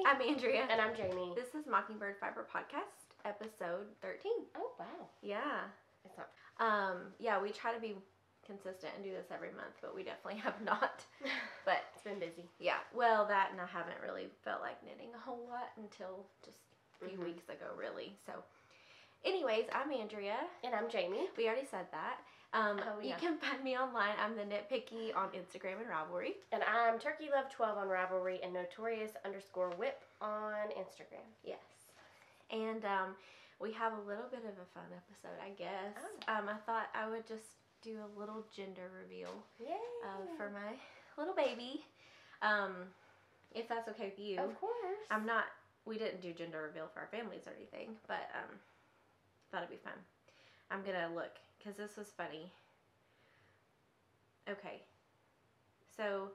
I'm Andrea. And I'm Jamie. This is Mockingbird Fiber Podcast, episode 13. Oh, wow. Yeah. It's not. Yeah, we try to be consistent and do this every month, but we definitely have not. But It's been busy. yeah, well, that and I haven't really felt like knitting a whole lot until just a few weeks ago, really. So, anyways, I'm Andrea. And I'm Jamie. We already said that. You can find me online. I'm theknitpicky on Instagram and Ravelry. And I'm TurkeyLove12 on Ravelry and Notorious_Whip on Instagram. Yes. And we have a little bit of a fun episode, I guess. Oh. I thought I would just do a little gender reveal Yay! for my little baby. If that's okay with you. Of course. We didn't do gender reveal for our families or anything, but thought it'd be fun. I'm gonna look, because this was funny. Okay. So,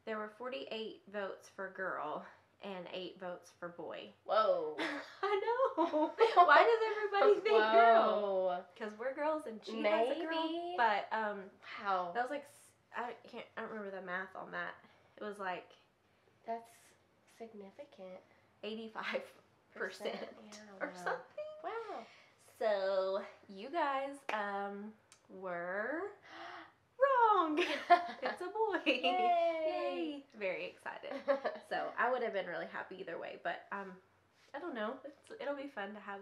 there were 48 votes for girl and 8 votes for boy. Whoa. I know. Why does everybody think girl? Whoa. Because we're girls and she has a girl. Maybe. But Wow. that was like, I don't remember the math on that. It was like That's significant. 85% Yeah, or wow. something. Wow. So you guys were wrong. It's a boy. Yay. Yay. Very excited. So I would have been really happy either way, but I don't know. It'll be fun to have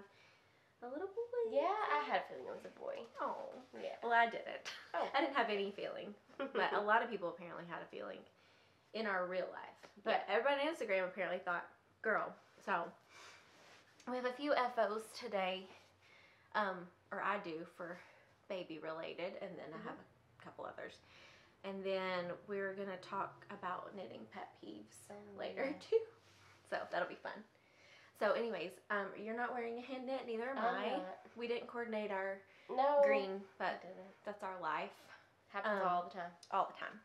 a little boy. Yeah, I had a feeling it was a boy. Oh. Yeah. Well, I didn't. Oh. I didn't have any feeling, but a lot of people apparently had a feeling in our real life. But everybody on Instagram apparently thought girl. So we have a few FOs today, or I do for baby related, and then I have a couple others. And then we're going to talk about knitting pet peeves later too. So that'll be fun. So anyways, you're not wearing a hand knit, neither am I. Not. We didn't coordinate our No. green, but I didn't. that's our life. Happens all the time. All the time.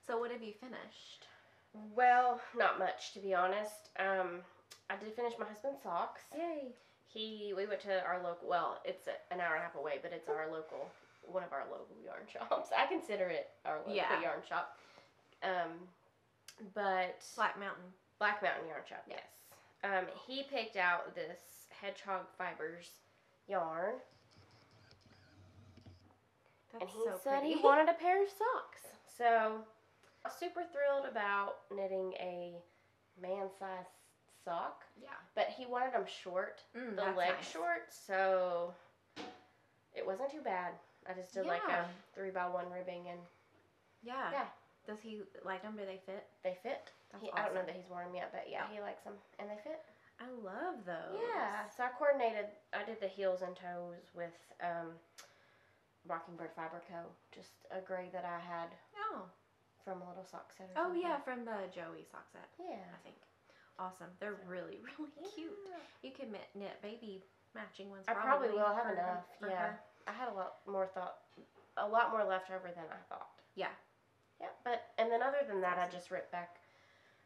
So what have you finished? Well, not much, to be honest. I did finish my husband's socks. Yay. We went to our local, well, it's an hour and a half away, but it's our local, one of our local yarn shops. I consider it our local yarn shop. But Black Mountain Yarn Shop, yes. He picked out this Hedgehog Fibres yarn. That's And he so said pretty. he wanted a pair of socks. So, I'm super thrilled about knitting a man-sized sock. Yeah. But he wanted them short, the that's leg nice. short, so it wasn't too bad. I just did like a 3x1 ribbing, and Yeah. Does he like them? Do they fit? they fit. That's I don't know awesome. that he's worn them yet, but yeah, he likes them, and they fit. I love those. Yeah, so I did the heels and toes with Mockingbird Fiber Co. Just a gray that I had Oh. from a little sock set or Oh something. yeah, from the Joey sock set. Yeah. I think. Awesome. They're really, really cute. Yeah. You can knit baby matching ones. I probably will have for- enough. for Yeah. her. I had a lot more left over than I thought. Yeah. Yeah, and then other than that, I just ripped back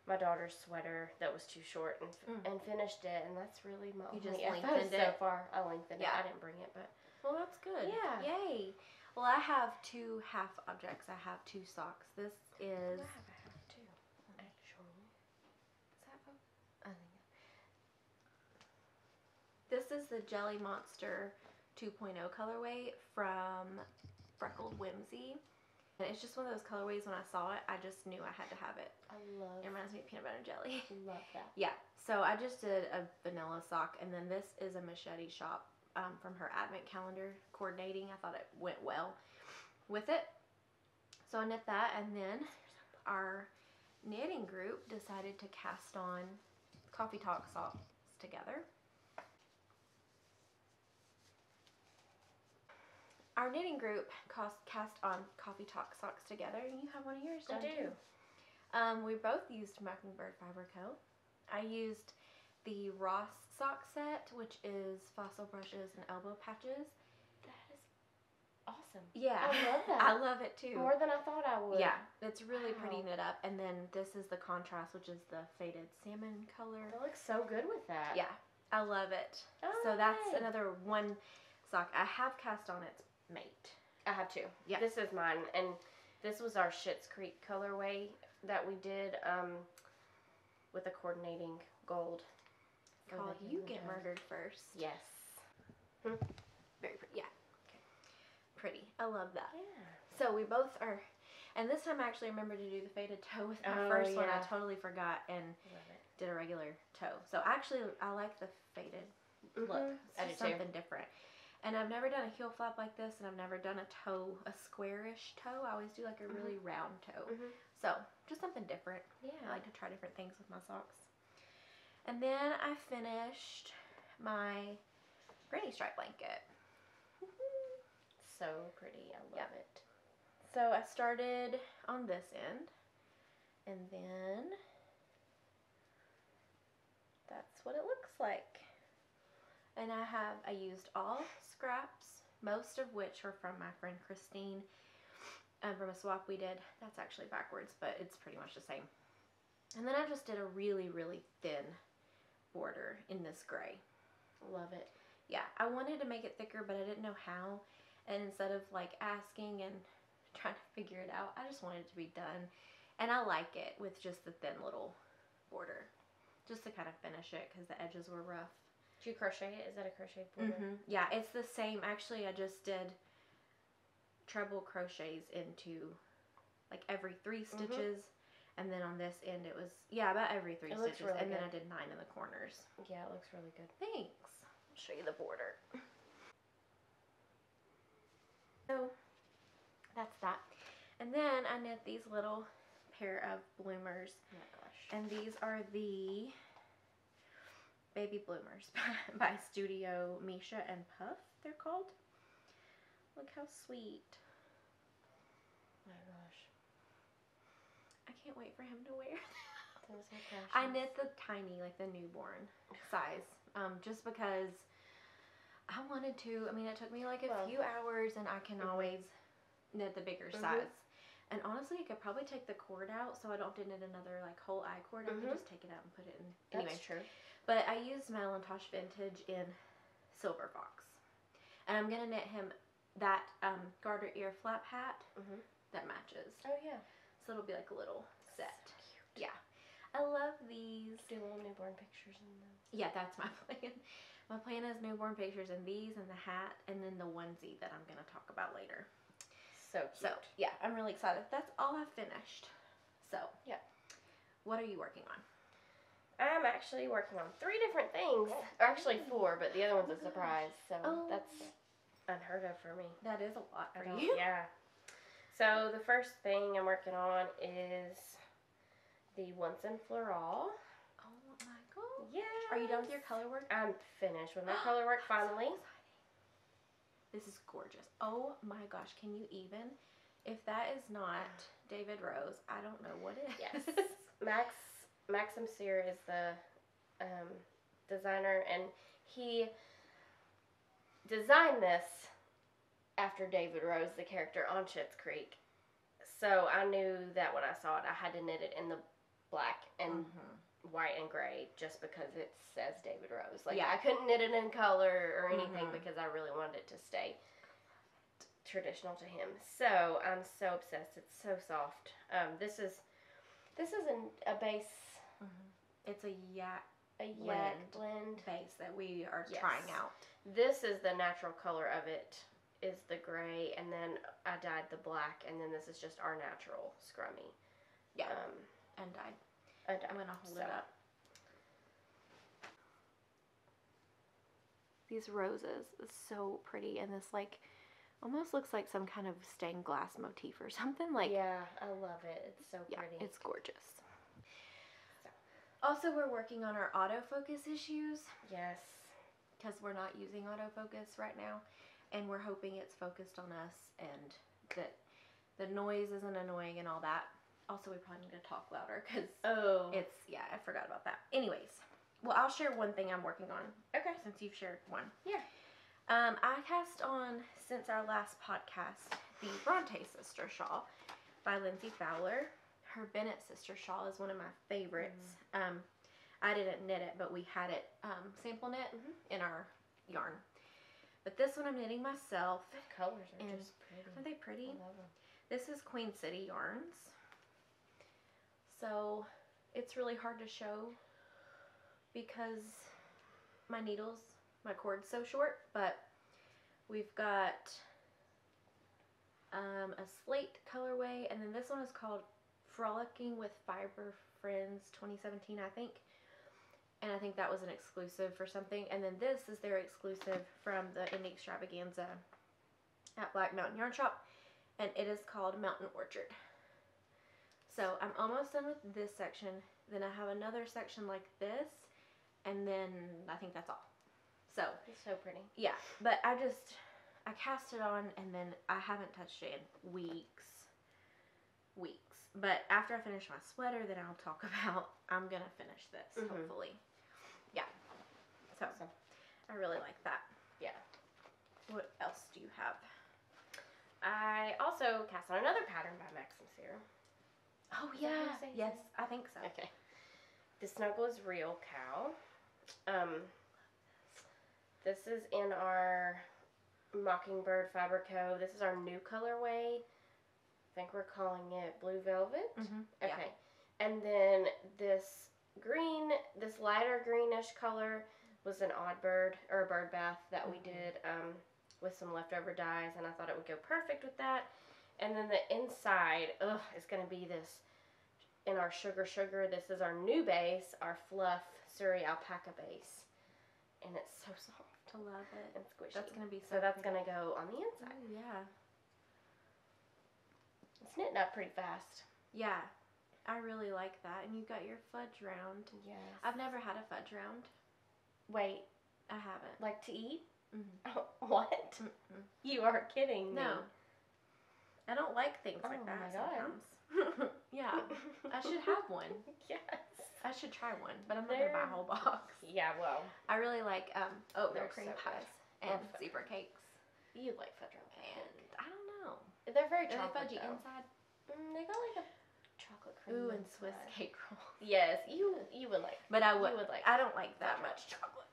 my daughter's sweater that was too short and finished it, and that's really my You only just effort lengthened so it? far. I lengthened it. Yeah. I didn't bring it, but Well, that's good. Yeah. Yay. Well, I have 2 half objects. I have 2 socks. This is. I have too, actually. Is that I think. This is the Jelly Monster 2.0 colorway from Freckled Whimsy. And it's just one of those colorways, when I saw it, I just knew I had to have it. It reminds me of peanut butter and jelly. Love that. Yeah, so I just did a vanilla sock, and then this is a Machete Shoppe from her advent calendar coordinating. I thought it went well with it. So I knit that, and then our knitting group decided to cast on Coffee Talk socks together. Our knitting group cast on Coffee Talk socks together, and you have one of yours, don't you? We both used Mockingbird Fiber Co. I used the Ross sock set, which is fossil brushes and elbow patches. That is awesome. Yeah. I love that. I love it too. More than I thought I would. Yeah, it's really pretty Wow. knit up. And then this is the contrast, which is the faded salmon color. That looks so good with that. Yeah, I love it. Oh, So that's yay. another one sock. I have cast on its mate. I have 2. Yeah. This is mine, and this was our Schitt's Creek colorway that we did. with a coordinating gold. Called You Get Murdered First. Yes. Very pretty. Yeah. Okay. Pretty. I love that. Yeah. So we both are, and this time I actually remembered to do the faded toe with my first one. I totally forgot and did a regular toe. So actually, I like the faded look. It's something different. And I've never done a heel flap like this, and I've never done a squarish toe. I always do like a really round toe. So just something different. Yeah. I like to try different things with my socks. And then I finished my granny stripe blanket. So pretty. I love it. So I started on this end, and then that's what it looks like. And I used all scraps, most of which were from my friend Christine, from a swap we did. That's actually backwards, but it's pretty much the same. And then I just did a really, really thin border in this gray. Love it. Yeah, I wanted to make it thicker, but I didn't know how. And instead of like asking and trying to figure it out, I just wanted it to be done. And I like it with just the thin little border, just to kind of finish it because the edges were rough. Did you crochet it? Is that a crochet border? Yeah, it's the same. Actually, I just did treble crochets into like every 3 stitches. And then on this end, it was, about every 3 stitches. Really and good. then I did 9 in the corners. Yeah, it looks really good. Thanks. I'll show you the border. So, that's that. And then I knit these little pair of bloomers. Oh my gosh. And these are the Baby Bloomers by Studio Misha and Puff, they're called. Look how sweet. Oh my gosh. I can't wait for him to wear Those are precious. I knit the tiny, like the newborn size, just because I wanted to. I mean, it took me like a few hours, and I can always knit the bigger size. And honestly, I could probably take the cord out, so I don't have to knit another like whole eye cord. I could just take it out and put it in. Anyway, That's true. But I used Madelinetosh Vintage in Silver Fox, and I'm gonna knit him that garter ear flap hat that matches. Oh yeah. So it'll be like a little set. So cute. Yeah. I love these. Do little newborn pictures in them. Yeah, that's my plan. My plan is newborn pictures in these and the hat and then the onesie that I'm going to talk about later. So cute. So, yeah, I'm really excited. That's all I've finished. So, yeah. What are you working on? I'm actually working on 3 different things. Or actually 4, but the other one's a surprise. So that's unheard of for me. That is a lot for you. Yeah. So the first thing I'm working on is the Once and Floral. Oh my god. Yeah. Are you done with your color work? I'm finished with my color work finally. So this is gorgeous. Oh my gosh, can you even? If that is not David Rose, I don't know what is. Yes. Maxim Sear is the designer, and he designed this after David Rose, the character on Schitt's Creek. So I knew that when I saw it, I had to knit it in the black and white and gray just because it says David Rose. Like, I couldn't knit it in color or anything because I really wanted it to stay traditional to him. So I'm so obsessed. It's so soft. This is a base. It's a yak blend base that we are trying out. This is the natural color of it, is the gray, and then I dyed the black, and then this is just our natural scrummy. Yeah, and dyed. I'm going to hold it up. These roses is so pretty, and this like almost looks like some kind of stained glass motif or something. Like, yeah, I love it. It's so pretty. It's gorgeous. Also, we're working on our autofocus issues. Yes. Because we're not using autofocus right now. And we're hoping it's focused on us and that the noise isn't annoying and all that. Also, we probably need to talk louder because I forgot about that. Anyways, well, I'll share one thing I'm working on. Okay. Since you've shared one. Yeah. I cast on, since our last podcast, the Bronte Sister Shawl by Lindsay Fowler. Her Bennett Sister Shawl is one of my favorites. I didn't knit it, but we had it sample knit in our yarn. But this one I'm knitting myself. The colors are just pretty. Aren't they pretty? I love them. This is Queen City Yarns. So it's really hard to show because my cord's so short, but we've got a slate colorway, and then this one is called Frolicking with Fiber Friends 2017, I think. And I think that was an exclusive for something. And then this is their exclusive from the Indie Extravaganza at Black Mountain Yarn Shop. And it is called Mountain Orchard. So I'm almost done with this section. Then I have another section like this. And then I think that's all. So It's so pretty. yeah, but I cast it on and then I haven't touched it in weeks. But after I finish my sweater that I'll talk about, I'm going to finish this, hopefully. Yeah. So, Awesome. I really like that. Yeah. What else do you have? I also cast on another pattern by Maxim Sear. Oh, Is that how you say it? Yes, I think so. Okay. The Snuggle is Real Cow. This is in our Mockingbird Fiber Co. This is our new colorway. I think we're calling it Blue Velvet. Yeah. Okay. And then this lighter greenish color was an odd bird, or a bird bath that we did with some leftover dyes, and I thought it would go perfect with that. And then the inside, is going to be this, in our Sugar, this is our new base, our Fluff Surrey Alpaca base. And it's so soft. I love it. And squishy. That's going to be So that's going to go on the inside. Ooh, yeah. It's knitting up pretty fast. Yeah. I really like that. And you got your fudge round. Yes. I've never had a fudge round. Wait, I haven't. like to eat? Mm-hmm. What? Mm-mm. You are kidding me. No. I don't like things like Oh that my God. sometimes. Yeah. I should have one. Yes. I should try one, but I'm not going to buy a whole box. Yeah, well, I really like oatmeal They're cream so pies good. and Oh, zebra cakes. you like fudge round cake. And I don't know. They're very Are they chocolate fudgy though. inside? They got like a chocolate cream. Ooh, and Swiss inside. cake rolls. Yes, you would like. But I You would. would like I don't like that fudge much chocolate.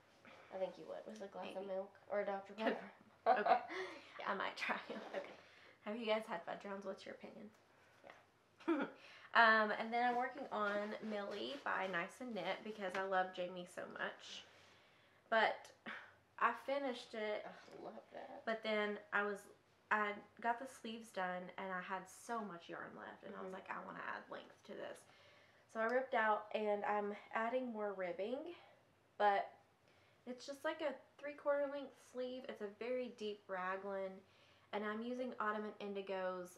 I think you would with a glass of Maybe. milk or a Dr. Pepper. Okay. Yeah. I might try them. Okay. Have you guys had fudge rounds? What's your opinion? Yeah. And then I'm working on Millie by Nice and Knit because I love Jamie so much. But I finished it. I love that. But then I got the sleeves done and I had so much yarn left and I was like, I want to add length to this. So I ripped out and I'm adding more ribbing, but it's just like a 3/4 length sleeve. It's a very deep raglan and I'm using Autumn and Indigo's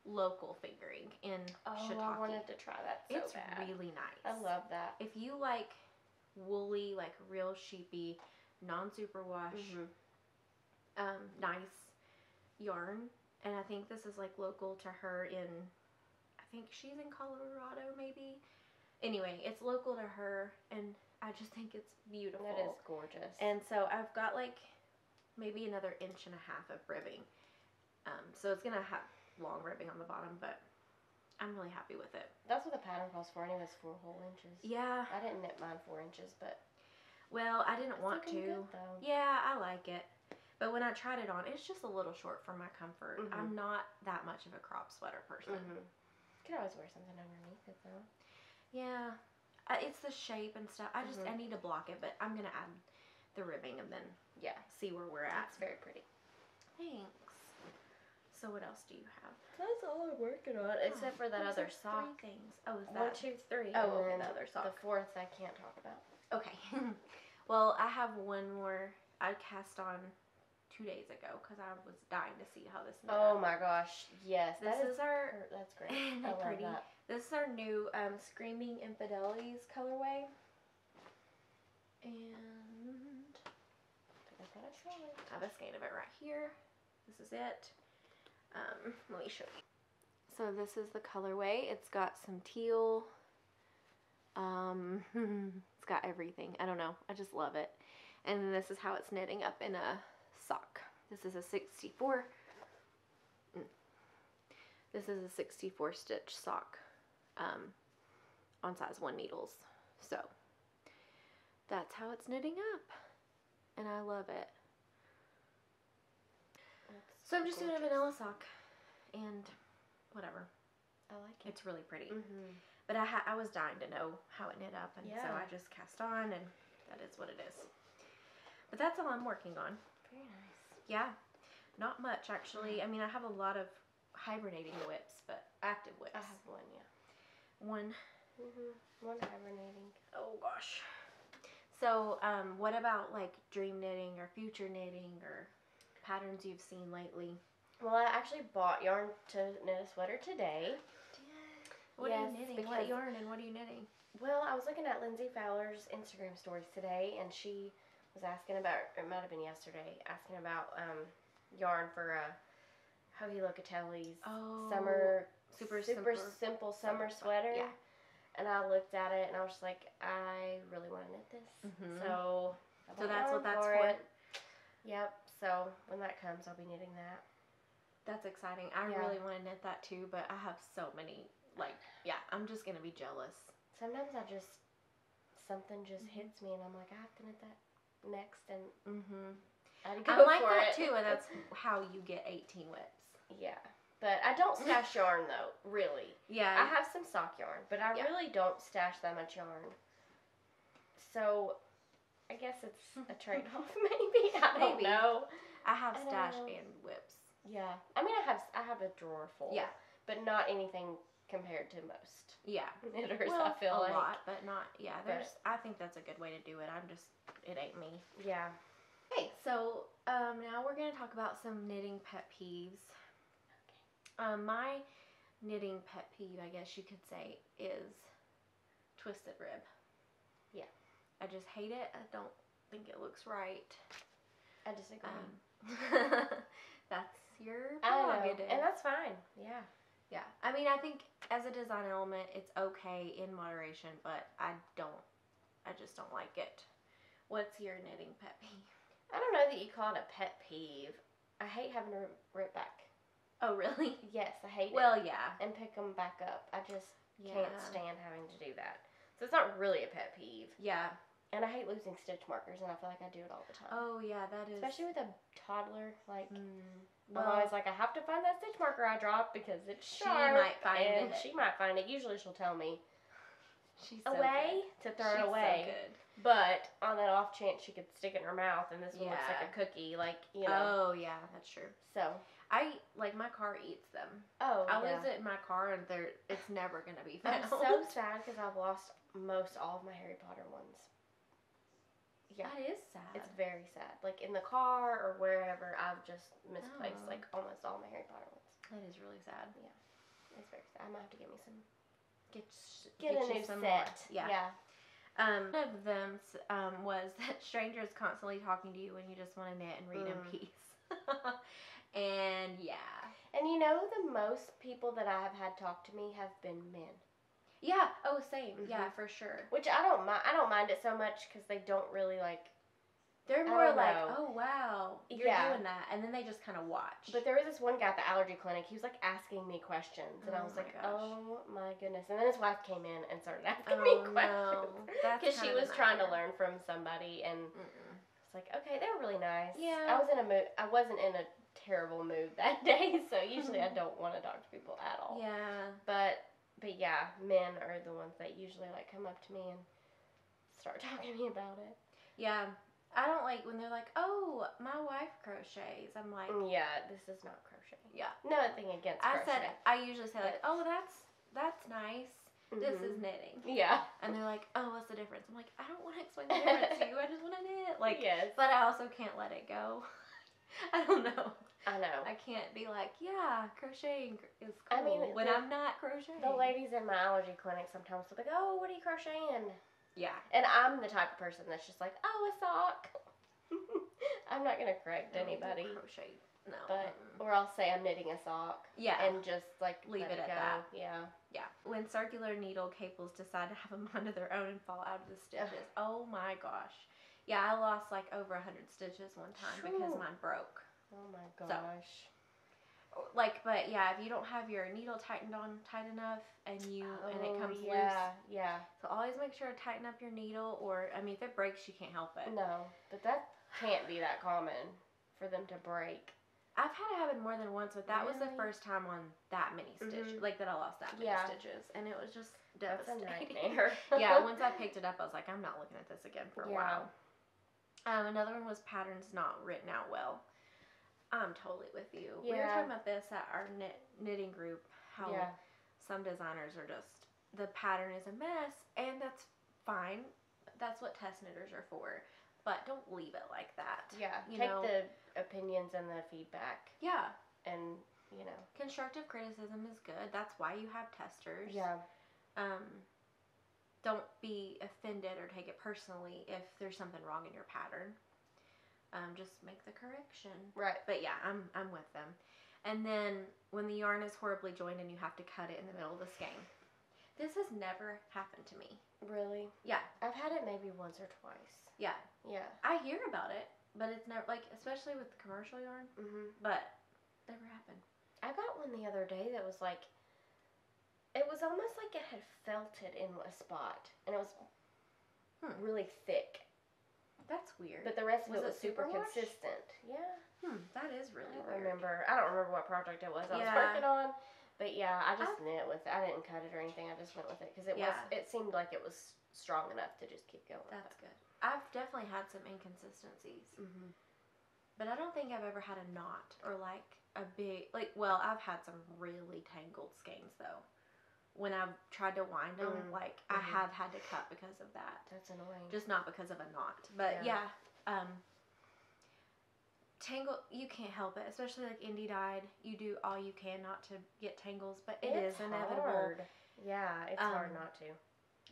local fingering in shiitake. I wanted to try that so It's bad. really nice. I love that. If you like woolly, like real sheepy, non-superwash, nice yarn, and I think this is like local to her I think she's in Colorado maybe. Anyway, it's local to her and I just think it's beautiful. That is gorgeous. And so I've got like maybe another 1.5 inches of ribbing. So it's gonna have long ribbing on the bottom, but I'm really happy with it. That's what the pattern calls for anyways, 4 whole inches. Yeah. I didn't knit mine 4 inches, but Well, I didn't it's want looking to. good, though. Yeah, I like it. But when I tried it on, it's just a little short for my comfort. I'm not that much of a crop sweater person. You could always wear something underneath it though. Yeah. It's the shape and stuff. I need to block it, but I'm going to add the ribbing and then see where we're at. It's very pretty. Thanks. So what else do you have? That's all I'm working on, except for that Those other are sock. 3 things. Oh, is 1, that? 2, 3. Oh, and okay, then the other sock. The 4th I can't talk about. Okay. Well, I have one more I cast on 2 days ago because I was dying to see how this knit Oh up. my gosh, yes. This is our... That's great. Isn't I it love pretty? that. This is our new Screaming Infidelities colorway. And I thought I saw it. I have a skein of it right here. This is it. Let me show you. So this is the colorway. It's got some teal. It's got everything. I don't know. I just love it. And then this is how it's knitting up in a sock. This is a 64. This is a 64 stitch sock on size 1 needles. So that's how it's knitting up. And I love it. So I'm just doing a vanilla sock and whatever. I like it. It's really pretty. But I was dying to know how it knit up, and so Yeah. I just cast on, and that is what it is. But that's all I'm working on. Very nice. Yeah, not much actually. I mean, I have a lot of hibernating whips, but active whips. I have one, yeah. One. One hibernating. Oh gosh. So, what about like dream knitting or future knitting or patterns you've seen lately? Well, I actually bought yarn to knit a sweater today. What are you Yes, knitting? What because- yarn and what are you knitting? Well, I was looking at Lindsay Fowler's Instagram stories today, and she was asking about, it might have been yesterday, asking about yarn for Hohi Locatelli's summer, super simple summer sweater. Yeah. And I looked at it, and I was just like, I really want to knit this. Mhm. So, I So bought that's what yarn that's for for? it. Yep. So when that comes, I'll be knitting that. That's exciting. I Yeah. really want to knit that too, but I have so many. Like, yeah, I'm just gonna be jealous. Sometimes something just hits me, and I'm like, I have to knit that next, and I I'm go like for that it. too, and that's how you get 18 whips. Yeah. But I don't stash yarn, though, really. Yeah. I have some sock yarn, but I Yeah. really don't stash that much yarn. So, I guess it's a trade-off, maybe. I don't Maybe. know. I have I don't stash know. and whips. Yeah. I mean, I have a drawer full. Yeah. But not anything compared to most Yeah. knitters, Well, I feel a like. lot, but not. Yeah. But- I think that's a good way to do it. It ain't me. Yeah. Okay, so now we're gonna talk about some knitting pet peeves. My knitting pet peeve, I guess you could say, is twisted rib. Yeah. I just hate it. I don't think it looks right. I disagree. That's your I know. prerogative. And that's fine. Yeah. Yeah. I mean, I think as a design element, it's okay in moderation, but I just don't like it. What's your knitting pet peeve? I don't know that you call it a pet peeve. I hate having to rip back. Oh, really? Yes, I hate it. Well, yeah. And pick them back up. I just Yeah. can't stand having to do that. So it's not really a pet peeve. Yeah. And I hate losing stitch markers, and I feel like I do it all the time. Oh, yeah, that is. Especially with a toddler. Like, Well, I'm always like, I have to find that stitch marker I dropped because it's She sharp. might find and it. She might find it. Usually she'll tell me she's so away good. to throw She's it away. So good. But on that off chance she could stick it in her mouth, and this one looks like Yeah. a cookie, like, you know. Oh, yeah, that's true. So, My car eats them. oh, I yeah. lose it in my car, and it's never going to be I'm found. so sad because I've lost most all of my Harry Potter ones. Yeah. That is sad. It's very sad. Like in the car or wherever, I've just misplaced Oh. like almost all my Harry Potter ones. That is really sad. It's very sad. I might have to get me some. Get Get a you new some set. more. Yeah. One of them was that strangers constantly talking to you when you just want to knit and read in peace. And yeah. And you know, the most people that I have had talk to me have been men. Yeah. Oh, same. Yeah, for sure. Which I don't mind. I don't mind it so much because they don't really like. They're I more don't like, know. oh wow, you're Yeah. doing that, and then they just kind of watch. But there was this one guy at the allergy clinic. He was like asking me questions, and I Oh was my like, gosh. "Oh my goodness!" And then his wife came in and started asking me Oh, questions no. That's because she kind of was a trying to nightmare. learn from somebody, and it's like, okay, they were really nice. Yeah. I was in a mood. I wasn't in a terrible mood that day, so usually I don't want to talk to people at all. Yeah. But yeah, men are the ones that usually like come up to me and start talking to me about it. Yeah. I don't like when they're like, oh, my wife crochets. I'm like, Yeah, this is not crochet. yeah. Nothing against crochet. I usually say like, oh, that's nice. This is Mhm. knitting. Yeah. And they're like, oh, what's the difference? I'm like, I don't want to explain the difference to you. I just want to knit. Like, yes. but I also can't let it go. I don't know. I know. I can't be like, yeah, crocheting is cool I mean, when the- I'm not crocheting. The ladies in my allergy clinic sometimes will be like, oh, what are you crocheting? Yeah. And I'm the type of person that's just like, oh, a sock. I'm not going to correct No, anybody. crochet. No. But, or I'll say I'm knitting a sock. yeah. And just like Leave let it at go. that. Yeah. Yeah. When circular needle cables decide to have a mind of their own and fall out of the stitches. Oh my gosh. Yeah, I lost like over 100 stitches one time because Phew. mine broke. Oh my gosh. Like, but yeah, if you don't have your needle tightened on tight enough and it comes loose. Yeah. So always make sure to tighten up your needle, or, I mean, if it breaks, you can't help it. No, but that can't be that common for them to break. I've had it happen more than once, but that was the Really? first time on that many stitches, Mhm. like that I lost that many Yeah. stitches. And it was just, devastating. That's a nightmare. Yeah, once I picked it up, I was like, I'm not looking at this again for a Yeah. while. Another one was patterns not written out well. I'm totally with you. We were Yeah. talking about this at our knitting group, how Yeah. some designers are just, the pattern is a mess, and that's fine. That's what test knitters are for. But don't leave it like that. Yeah. You Take know? the opinions and the feedback Yeah. and, you know. Constructive criticism is good. That's why you have testers. Yeah. Don't be offended or take it personally if there's something wrong in your pattern. Just make the correction. Right. But yeah, I'm with them. And then when the yarn is horribly joined and you have to cut it in the middle of the skein. This has never happened to me. Really? Yeah. I've had it maybe once or twice. Yeah. Yeah. I hear about it, but it's never, like, especially with commercial yarn, but never happened. I got one the other day that was like, it was almost like it had felted in a spot, and it was really thick. That's weird. But the rest of Was it was it super superwash? consistent. Yeah. That is really I weird. don't remember what project it was I was working on, but yeah, I just knit with it. I didn't cut it or anything. I just went with it because it seemed like it was strong enough to just keep going. That's good. I've definitely had some inconsistencies, but I don't think I've ever had a knot or like a big, like, well, I've had some really tangled skeins though. When I've tried to wind them, like, I have had to cut because of that. That's annoying. Just not because of a knot. But yeah, tangle, you can't help it. Especially like Indy dyed. You do all you can not to get tangles, but it's inevitable. Hard. Yeah, it's hard not to.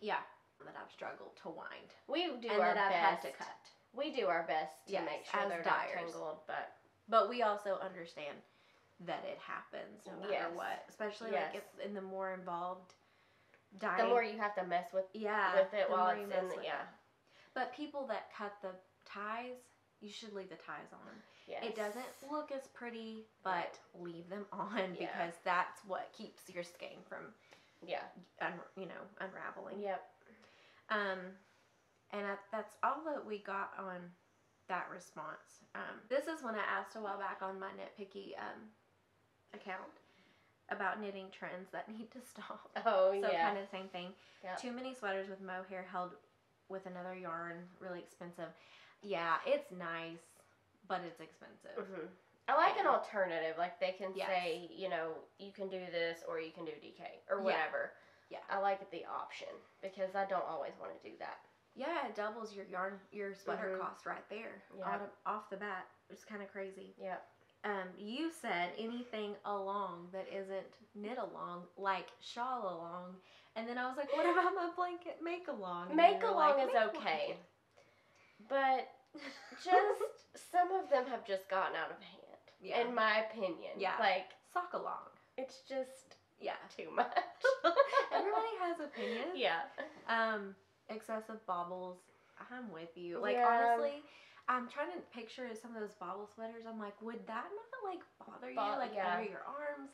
Yeah, that I've struggled to wind. We do and our that I've best. had to cut. We do our best to make sure as they're dyers. not tangled, But we also understand that it happens no matter what. Especially like if in the more involved dyeing. the more you have to mess with with it while it's in the But people that cut the ties, you should leave the ties on. Yes. It doesn't look as pretty, but leave them on because that's what keeps your skein from unraveling. Yep. And that's all that we got on that response. This is when I asked a while back on my nitpicky account about knitting trends that need to stop. Oh, so yeah. kind of the same thing. Yep. Too many sweaters with mohair held with another yarn, really expensive. Yeah, it's nice, but it's expensive. I like an alternative. Like they can say, you know, you can do this or you can do DK or whatever. Yeah. I like the option because I don't always want to do that. Yeah, it doubles your sweater cost right there off the bat. It's kind of crazy. Yeah. You said anything along that isn't knit along, like shawl along, and then I was like, what about my blanket make along? Make along is okay, but just some of them have just gotten out of hand, in my opinion. Yeah, like sock along. It's just too much. Everybody has opinions. Yeah. Excessive baubles. I'm with you. Like honestly, I'm trying to picture some of those bauble sweaters. I'm like, would that not like bother you, like under your arms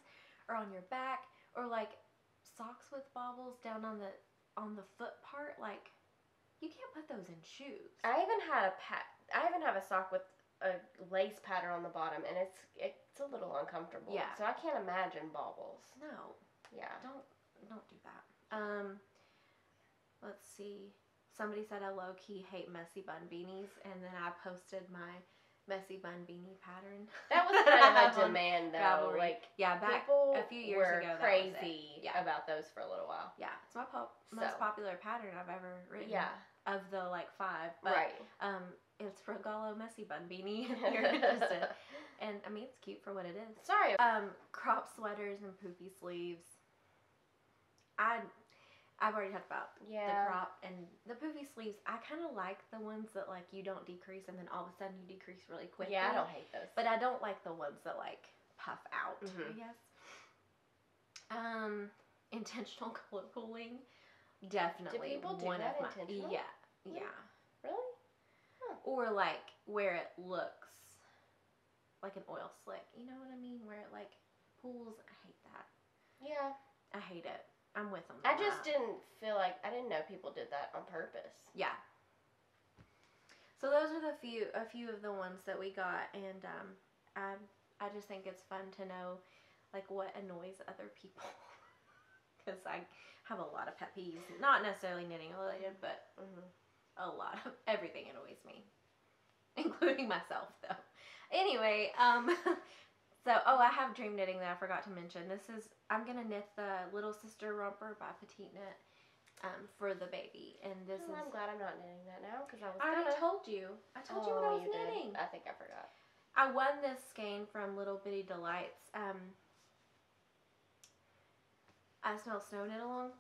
or on your back, or like socks with baubles down on the foot part? Like, you can't put those in shoes. I even have a sock with a lace pattern on the bottom, and it's a little uncomfortable. Yeah. So I can't imagine baubles. No. Yeah. Don't do that. Let's see. Somebody said I low-key hate messy bun beanies, and then I posted my messy bun beanie pattern. That was kind of a demand, though. Ravelry. Like, back people a few years ago, were crazy about those for a little while. Yeah, it's my most popular pattern I've ever written. Yeah. Of the, like, 5. But, right. It's Regalo Messy Bun Beanie, if you're interested. And, I mean, it's cute for what it is. Sorry. Crop sweaters and poofy sleeves. I've already talked about the crop and the poofy sleeves. I kind of like the ones that, like, you don't decrease and then all of a sudden you decrease really quickly. Yeah, I don't hate those. But I don't like the ones that, like, puff out, I guess. Intentional color pooling. Definitely. Do people do that intentional? Yeah. Really? Huh. Or, like, where it looks like an oil slick. You know what I mean? Where it, like, pools. I hate that. Yeah. I hate it. I'm with them. I just didn't feel like, I didn't know people did that on purpose. Yeah. So those are a few of the ones that we got, and I just think it's fun to know, like, what annoys other people. Because have a lot of pet peeves. Not necessarily knitting related, but a lot of everything annoys me, including myself, though. Anyway, so, I have dream knitting that I forgot to mention. I'm going to knit the Little Sister Romper by Petite Knit for the baby. And I'm glad I'm not knitting that now, because I already told you. I told you what I was knitting. I think I forgot. I won this skein from Little Bitty Delights. I Smell Snow knit along.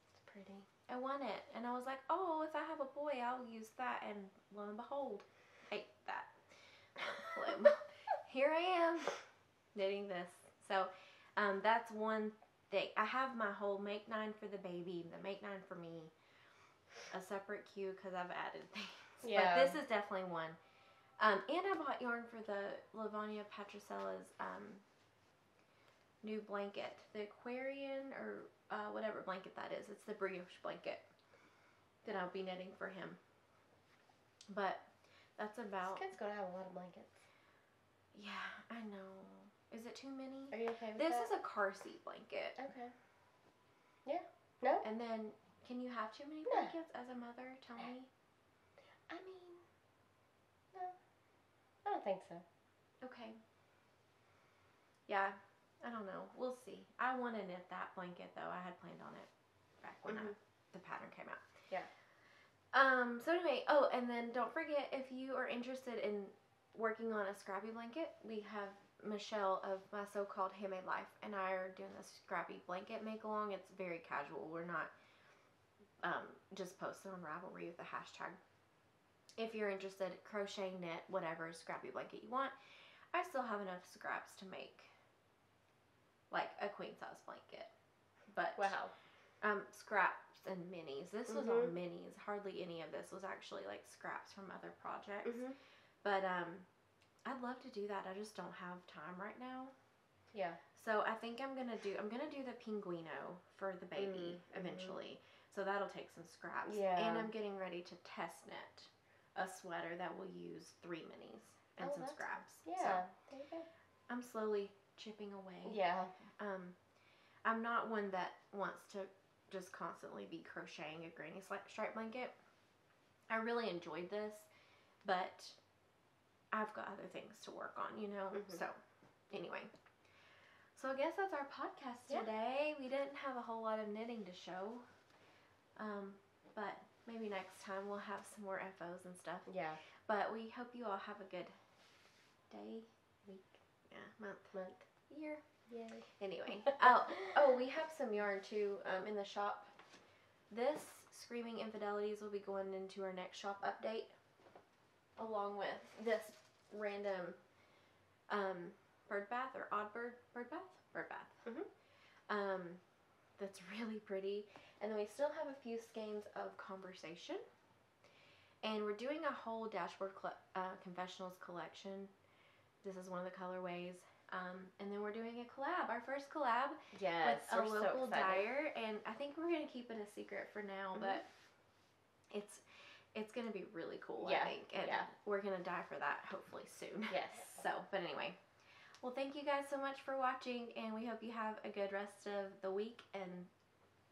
It's pretty. I won it. And I was like, oh, if I have a boy, I'll use that. And lo and behold, hate that. Here I am knitting this. So that's one thing. I have my whole make 9 for the baby, the make 9 for me, a separate queue because I've added things. Yeah. But this is definitely one. And I bought yarn for the Livonia Patricella's new blanket. The Aquarian or whatever blanket that is. It's the brioche blanket that I'll be knitting for him. But that's about... This kid's going to have a lot of blankets. Yeah, I know. Is it too many? Are you okay with this that? This is a car seat blanket. Okay. Yeah. No? And then, can you have too many blankets as a mother? Tell me. I mean, no. I don't think so. Okay. Yeah, I don't know. We'll see. I want to knit that blanket, though. I had planned on it back when the pattern came out. Yeah. So anyway, and then don't forget, if you are interested in working on a scrappy blanket, we have Michelle of My So-Called Handmade Life and I are doing this scrappy blanket make along. It's very casual. We're not just posting on Ravelry with the hashtag. If you're interested, crochet, knit, whatever scrappy blanket you want, I still have enough scraps to make like a queen size blanket. But wow. Scraps and minis. This was all minis. Hardly any of this was actually like scraps from other projects. But I'd love to do that. I just don't have time right now. Yeah. So I think I'm gonna do the Pinguino for the baby eventually. So that'll take some scraps. Yeah. And I'm getting ready to test knit a sweater that will use 3 minis and some scraps. Yeah. So there you go. I'm slowly chipping away. Yeah. I'm not one that wants to just constantly be crocheting a granny stripe blanket. I really enjoyed this, but I've got other things to work on, you know? So, anyway. So, I guess that's our podcast today. We didn't have a whole lot of knitting to show. But maybe next time we'll have some more FOs and stuff. Yeah. But we hope you all have a good day, week, month, year. Yay. Anyway. We have some yarn too in the shop. This Screaming Infidelities will be going into our next shop update, along with this random bird bath or odd bird bath. That's really pretty. And then we still have a few skeins of Conversation, and we're doing a whole dashboard confessionals collection. This is one of the colorways. And then we're doing a collab, our first collab with a local dyer, and I think we're gonna keep it a secret for now, but it's gonna be really cool. I think, and we're gonna dye for that hopefully soon. Yes. So, but anyway, well, thank you guys so much for watching, and we hope you have a good rest of the week, and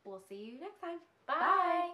we'll see you next time. Bye. Bye.